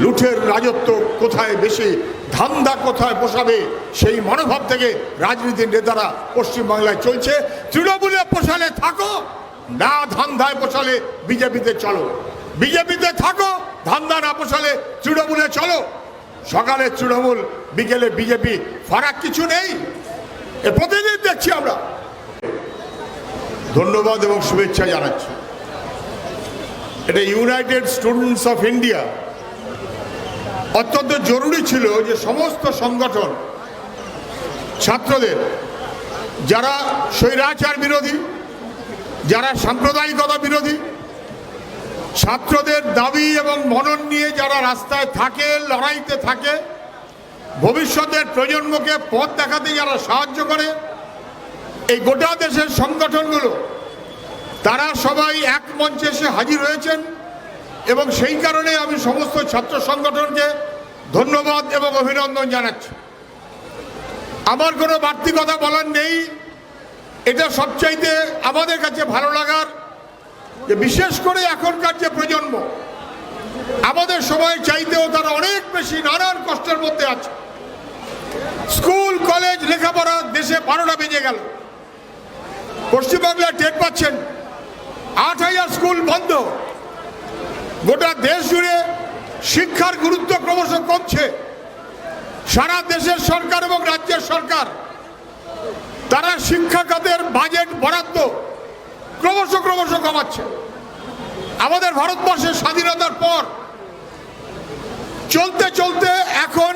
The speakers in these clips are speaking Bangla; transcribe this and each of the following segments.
লুঠের রাজত্ব কোথায় বেশি, ধান্দা কোথায় বসাবে, সেই মনোভাব থেকে রাজনীতির নেতারা পশ্চিমবাংলায় চলছে। তৃণমূলে পোষালে থাকো, না ধান্দায় পোষালে বিজেপিতে চলো, বিজেপিতে থাকো, ধান্দা না পোষালে তৃণমূলে চলো। সকালে তৃণমূল, বিকেলে বিজেপি, ফারাক কিছু নেই। এ প্রতিদিন দেখছি আমরা। ধন্যবাদ এবং শুভেচ্ছা জানাচ্ছি। এটা ইউনাইটেড স্টুডেন্টস অফ ইন্ডিয়া অত্যন্ত জরুরি ছিল যে সমস্ত সংগঠন ছাত্রদের, যারা স্বৈরাচার বিরোধী, যারা সাম্প্রদায়িকতা বিরোধী, ছাত্রদের দাবি এবং মনন নিয়ে যারা রাস্তায় থাকে, লড়াইতে থাকে, ভবিষ্যতের প্রজন্মকে পথ দেখাতে যারা সাহায্য করে, এই গোটা দেশের সংগঠনগুলো তারা সবাই এক মঞ্চে এসে হাজির হয়েছেন। এবং সেই কারণে আমি সমস্ত ছাত্র সংগঠনকে ধন্যবাদ এবং অভিনন্দন জানাচ্ছি। আমার কোনো বাড়তি কথা বলার নেই। এটা সবচাইতে আমাদের কাছে ভালো লাগার যে বিশেষ করে এখনকার যে প্রজন্ম, আমাদের সময় চাইতেও তারা অনেক বেশি নানান কষ্টের মধ্যে আছে। স্কুল কলেজ লেখাপড়া দেশে 12টা বেজে গেল। পশ্চিমবাংলায় টের পাচ্ছেন 8000 স্কুল বন্ধ। গোটা দেশ জুড়ে শিক্ষার গুরুত্ব ক্রমশ কমছে। সারা দেশের সরকার এবং রাজ্যের সরকার তারা শিক্ষা খাতের বাজেট বরাদ্দ ক্রমশ কমাচ্ছে। আমাদের ভারতবর্ষের স্বাধীনতার পর চলতে চলতে এখন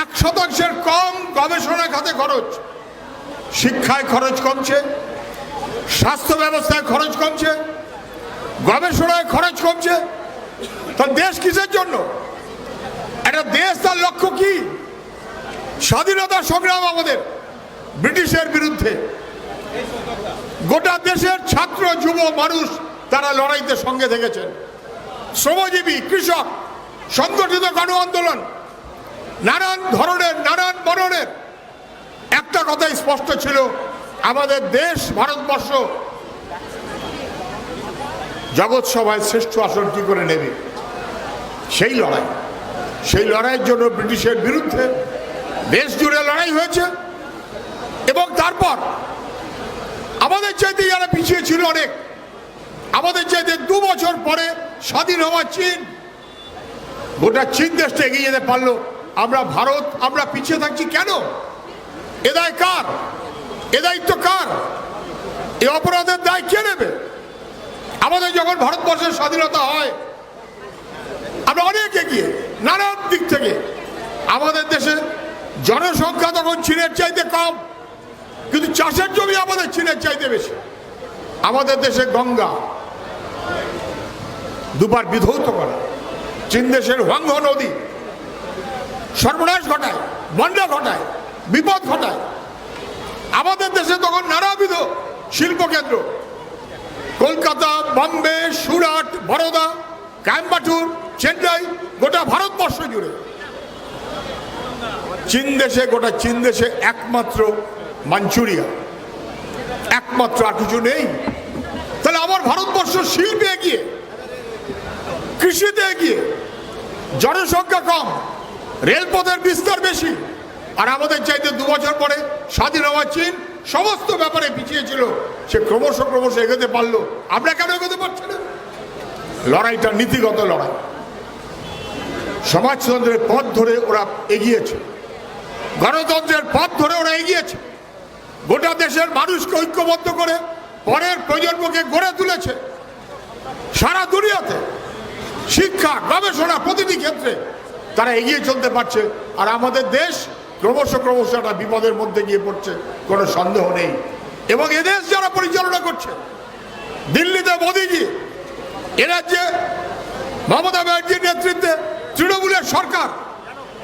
1% কম গবেষণা খাতে খরচ। শিক্ষায় খরচ কমছে, স্বাস্থ্য ব্যবস্থায় খরচ কমছে, গবেষণায় খরচ কমছে। তার দেশ কিসের জন্য? একটা দেশ, তার লক্ষ্য কি? স্বাধীনতা সংগ্রাম আমাদের ব্রিটিশের বিরুদ্ধে। গোটা দেশের ছাত্র যুব মানুষ তারা লড়াইতে সঙ্গে থেকেছেন। শ্রমজীবী, কৃষক, সংগঠিত গণ আন্দোলন, নানান ধরনের, নানান বর্ণের। একটা কথাই স্পষ্ট ছিল, আমাদের দেশ ভারতবর্ষ জগৎ সভায় শ্রেষ্ঠ আসন কি করে নেবে, সেই লড়াইয়ের জন্য ব্রিটিশের বিরুদ্ধে দেশ জুড়ে লড়াই হয়েছে। এবং তারপর আমাদের চাইতে যারা পিছিয়ে ছিল অনেক, আমাদের চাইতে 2 বছর পরে স্বাধীন হওয়া চীন, গোটা চীন দেশটা এগিয়ে যেতে পারলো। আমরা ভারত, আমরা পিছিয়ে থাকছি কেন? এ দায় কার? এ দায়িত্ব কার? এ অপরাধের দায় কে নেবে? আমাদের যখন ভারতবর্ষের স্বাধীনতা হয়, আমরা অনেক এগিয়ে নানান দিক থেকে। আমাদের দেশে জনসংখ্যা তখন চীনের চাইতে কম, কিন্তু চাষের জমি আমাদের চীনের চাইতে বেশি। আমাদের দেশে গঙ্গা দুবার বিধৌত করা, চীন দেশের হুয়াংহ নদী সর্বনাশ ঘটায়, বন্যা ঘটায়, বিপদ ঘটায়। আমাদের দেশে তখন নানাবিধ শিল্পকেন্দ্র, কলকাতা, বম্বে, সুরাট, বরোদা, কোয়েম্বাটুর, চেন্নাই, গোটা ভারতবর্ষ জুড়ে। চীন দেশে, গোটা চীন দেশে একমাত্র মাঞ্চুরিয়া, একমাত্র, আর কিছু নেই। তাহলে আমার ভারতবর্ষ শিল্পে এগিয়ে, কৃষিতে এগিয়ে, জনসংখ্যা কম, রেলপথের বিস্তার বেশি। আর আমাদের চাইতে 2 বছর পরে স্বাধীন হওয়া চীন সমস্ত ব্যাপারে পিছিয়ে ছিল, সে ক্রমশ এগোতে পারলো। আমরা কেন এগোতে পারছি না? লড়াইটা নীতিগত লড়াই। সমাজতন্ত্রের পথ ধরে ওরা এগিয়েছে, গণতন্ত্রের পথ ধরে ওরা এগিয়েছে, গোটা দেশের মানুষকে ঐক্যবদ্ধ করে পরের প্রজন্মকে গড়ে তুলেছে। সারা দুনিয়াতে শিক্ষা, গবেষণা, প্রতিটি ক্ষেত্রে তারা এগিয়ে চলতে পারছে। আর আমাদের দেশ ক্রমশ একটা বিপদের মধ্যে গিয়ে পড়ছে, কোনো সন্দেহ নেই। এবং এদেশ যারা পরিচালনা করছে, দিল্লিতে মোদীজি, এ রাজ্যে মমতা ব্যানার্জির নেতৃত্বে তৃণমূলের সরকার,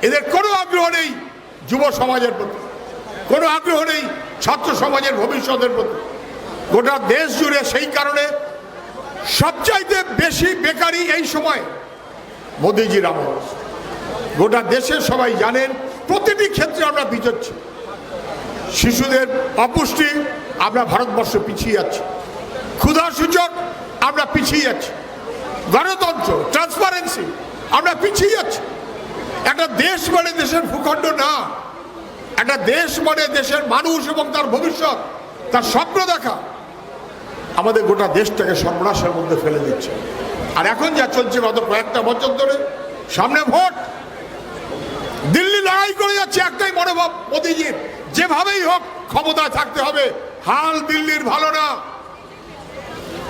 এদের কোনো আগ্রহ নেই যুব সমাজের প্রতি, কোনো আগ্রহ নেই ছাত্র সমাজের ভবিষ্যতের প্রতি। গোটা দেশ জুড়ে সেই কারণে সবচাইতে বেশি বেকারি এই সময় মোদীজির আমল। গোটা দেশের সবাই জানেন, প্রতিটি ক্ষেত্রে আমরা পিছোচ্ছি। শিশুদের অপুষ্টি, আমরা ভারতবর্ষ পিছিয়ে যাচ্ছি। ক্ষুধা সূচক, আমরা পিছিয়ে যাচ্ছি। গণতন্ত্র, ট্রান্সপারেন্সি, আমরা পিছিয়ে যাচ্ছি। একটা দেশ মানে দেশের ভূখণ্ড না, একটা দেশ মানে দেশের মানুষ এবং তার ভবিষ্যৎ, তার স্বপ্ন দেখা। আমাদের গোটা দেশটাকে সর্বনাশের মধ্যে ফেলে দিচ্ছে। আর এখন যা চলছে গত কয়েকটা বছর ধরে, সামনে ভোট, দিল্লি লড়াই করে যাচ্ছে একটাই মনোভাব মোদিজির, যেভাবেই হোক ক্ষমতায় থাকতে হবে। হাল দিল্লির ভালো না।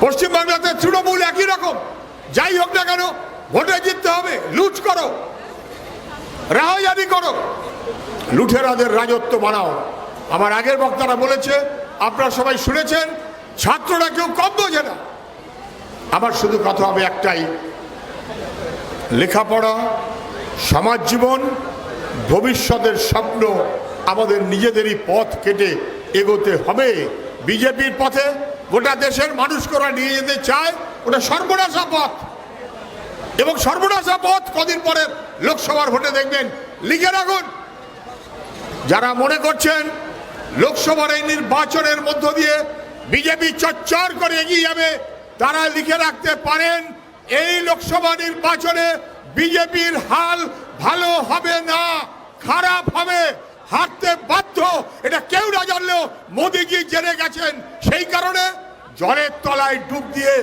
পশ্চিমবাংলাতে তৃণমূল একই রকম, যাই হোক না কেন ভোটে জিততে হবে। লুট করো, রাহাজানি করো, লুঠেরাদের রাজত্ব বানাও। আমার আগের বক্তারা বলেছে, আপনারা সবাই শুনেছেন, ছাত্ররা কেউ কম বোঝে না। আমার শুধু কথা হবে একটাই, লেখাপড়া, সমাজ জীবন, ভবিষ্যতের স্বপ্ন আমাদের নিজেদেরই পথ কেটে এগোতে হবে। বিজেপির পথে গোটা দেশের মানুষকে ওরা নিয়ে যেতে চায়, ওটা সর্বনাশা পথ। এবং সর্বনাশা পথ কদিন পরে লোকসভার ভোটে দেখবেন। লিখে রাখুন, যারা মনে করছেন লোকসভার এই নির্বাচনের মধ্য দিয়ে বিজেপি চচ্চর করে এগিয়ে যাবে, তারা লিখে রাখতে পারেন, এই লোকসভা নির্বাচনে বিজেপির হাল ভালো হবে না, খারাপ হবে, হারতে বাধ্য। এটা কেউ না জানলেও মোদিজি জেনে গেছেন। সেই কারণে জলের তলায় ডুব দিয়ে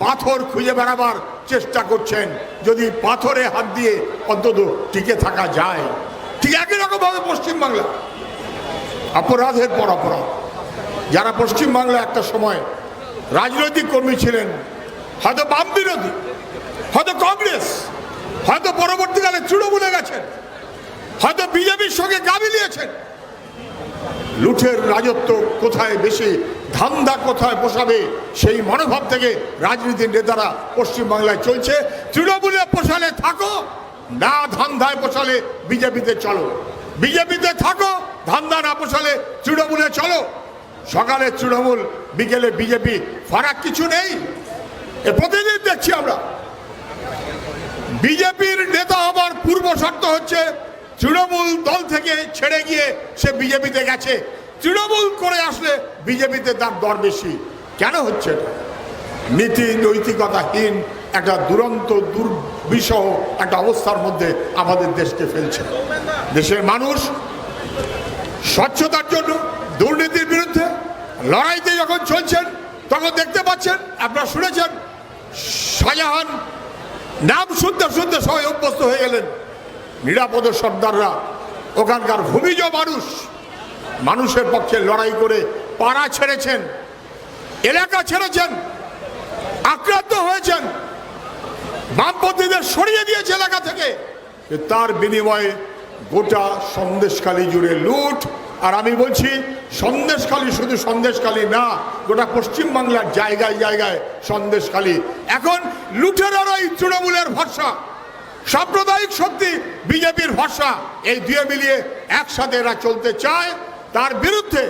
পাথর খুঁজে বেড়াবার চেষ্টা করছেন, যদি পাথরে হাত দিয়ে অন্তত টিকে থাকা যায়। ঠিক একই রকম ভাবে পশ্চিমবাংলা, অপরাধের পর অপরাধ। যারা পশ্চিমবাংলা একটা সময় রাজনৈতিক কর্মী ছিলেন, হয়তো বাম বিরোধী, হয়তো কংগ্রেস, হয়তো পরবর্তীকালে তৃণমূলে গেছেন, হয়তো বিজেপির সঙ্গে গা মিলিয়েছেন, লুঠের রাজত্ব কোথায় বেশি, ধান্দা কোথায় পোষাবে, সেই মনোভাব থেকে রাজনীতির নেতারা পশ্চিমবাংলায় চলছে। তৃণমূলে পোষালে থাকো, না ধান্দায় পোষালে বিজেপিতে চলো, বিজেপিতে থাকো, ধান্দা না পোষালে তৃণমূলে চলো। সকালে তৃণমূল, বিকেলে বিজেপি, ফারাক কিছু নেই। এ প্রতিদিন দেখছি আমরা। বিজেপির নেতা হবার পূর্ব শর্ত হচ্ছে তৃণমূল দল থেকে ছেড়ে গিয়ে সে বিজেপিতে গেছে। তৃণমূল করে আসলে বিজেপিতে তার দর বেশি। কেন হচ্ছে? নীতি নৈতিকতাহীন একটা দুরন্ত দুর্বিষহ একটা অবস্থার মধ্যে আমাদের দেশকে ফেলছে। দেশের মানুষ স্বচ্ছতার জন্য, দুর্নীতির বিরুদ্ধে লড়াইতে যখন চলছেন, তখন দেখতে পাচ্ছেন, আপনারা শুনেছেন, শাহজাহান নাম শুনতে শুনতে সবাই অভ্যস্ত হয়ে গেলেন। নিরাপদ সর্দাররা, ওখানকার ভূমিজ মানুষ, মানুষের পক্ষে লড়াই করে পাড়া ছেড়েছেন, এলাকা ছেড়েছেন, আক্রান্ত হয়েছেন, বামপন্থীদের সরিয়ে দিয়েছে এলাকা থেকে। তার বিনিময়ে গোটা সন্দেশখালী জুড়ে লুট। আর আমি বলছি, সন্দেশখালী শুধু সন্দেশখালী না, গোটা পশ্চিমবাংলার জায়গায় জায়গায় সন্দেশখালী। এখন লুটেরারাই তৃণমূলের ভরসা, সাম্প্রদায়িক শক্তি বিজেপির ভরসা। এই দুয়ে মিলিয়ে একসাথে এরা চলতে চায়। তার বিরুদ্ধে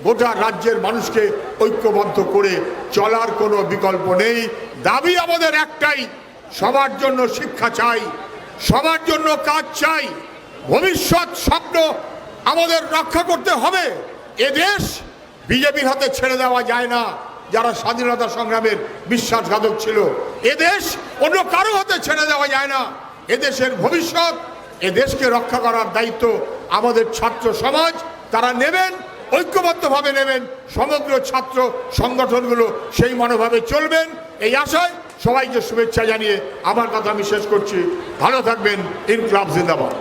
গোটা রাজ্যের মানুষকে ঐক্যবদ্ধ করে চলার কোনো বিকল্প নেই। দাবি আমাদের একটাই, সবার জন্য শিক্ষা চাই, সবার জন্য কাজ চাই, ভবিষ্যৎ স্বপ্ন আমাদের রক্ষা করতে হবে। এদেশ বিজেপির হাতে ছেড়ে দেওয়া যায় না, যারা স্বাধীনতা সংগ্রামের বিশ্বাসঘাতক ছিল। এদেশ অন্য কারো হাতে ছেড়ে দেওয়া যায় না। এদেশের ভবিষ্যৎ, এদেশকে রক্ষা করার দায়িত্ব আমাদের ছাত্র সমাজ, তারা নেবেন, ঐক্যবদ্ধভাবে নেবেন। সমগ্র ছাত্র সংগঠনগুলো সেই মনোভাবে চলবেন, এই আশায় সবাইকে শুভেচ্ছা জানিয়ে আমার কথা আমি শেষ করছি। ভালো থাকবেন। ইনকলাব জিন্দাবাদ।